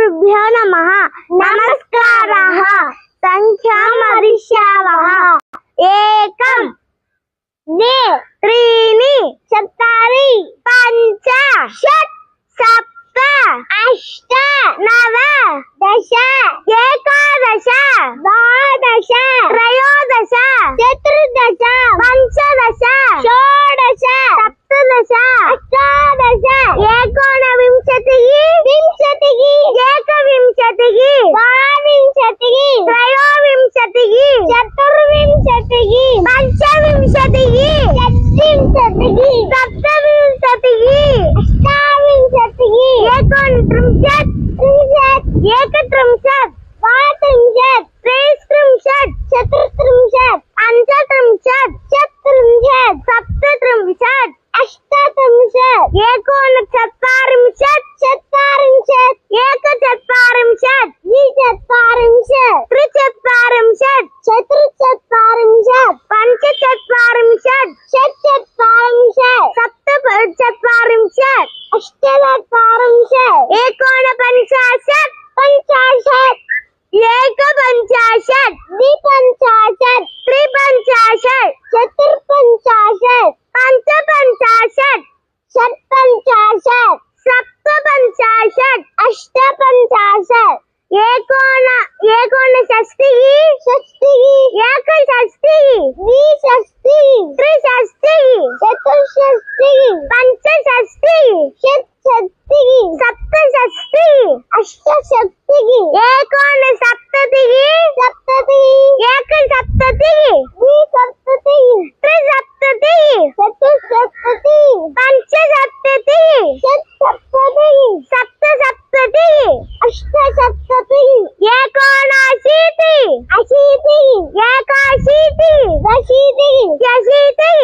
गुरुभ्यो नमः। नमस्कारः। संख्यामरिष्यावः। एकं द्वे त्रीणि चत्वारि पञ्च षट् सप्त अष्ट नव दश एकादश द्वादश त्रयोदश चतुर्दश पञ्चदश षोडश सप्तदश अष्टादश एकोनविंशतिः विंशतिः एकविंशतिः द्वाविंशतिः त्रयोविंशतिः चतुर्विंशतिः पञ्चविंशतिः षड्विंशतिः सप्तविंशतिः अष्टाविंशतिः एकोनत्रिंशत् त्रिंशत् एकत्रिंशत् द्वात्रिंशत् त्रयस्त्रिंशत् चतुस्त्रिंशत् पञ्चत्रिंशत् षट्त्रिंशत् सप्तत्रिंशत् अष्टत्रिंशत् एकोनचत्वारिंशत् चत्वारिंशत् एकचत्वारिंशत् द्विचत्वारिंशत् त्रिचत्वारिंशत् चतुश्चत्वारिंशत् पञ्चचत्वारिंशत् षट्चत्वारिंशत् सप्तचत्वारिंशत् अष्टचत्वारिंशत् एकोनपञ्चाशत् पञ्चाशत् एकपञ्चाशत् द्विपञ्चाशत् त्रिपञ्चाशत् चतुर्पञ्चाशत् पञ्चपञ्चाशत् षट्पञ्चाशत् सप्तपञ्चाशत् अष्टपञ्चाशत् एकोनषष्टिः षष्टिः एकषष्टिः द्विषष्टिः त्रिषष्टिः चतुष्षष्टिः पञ्चषष्टिः षट्षष्टिः सप्तषष्टिः अष्टषष्टिः एकोनसप्ततिः सप्ततिः एकसप्ततिः द्विसप्ततिः त्रिसप्ततिः चतुस्सप्ततिः पञ्चसप्ततिः षट्सप्ततिः सप्तसप्ततिः अष्टसप्ततिः एकोनाशीतिः अशीतिः एकाशीतिः दशीतिः षशीतिः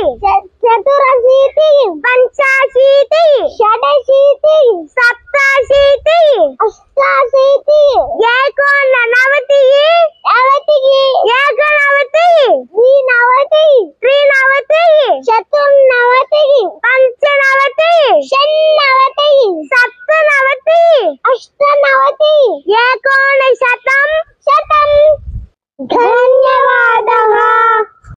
चतुरशीतिः पञ्चाशीतिः षडशीतिः सप्ताशीतिः अष्टाशीतिः एकोननवतिः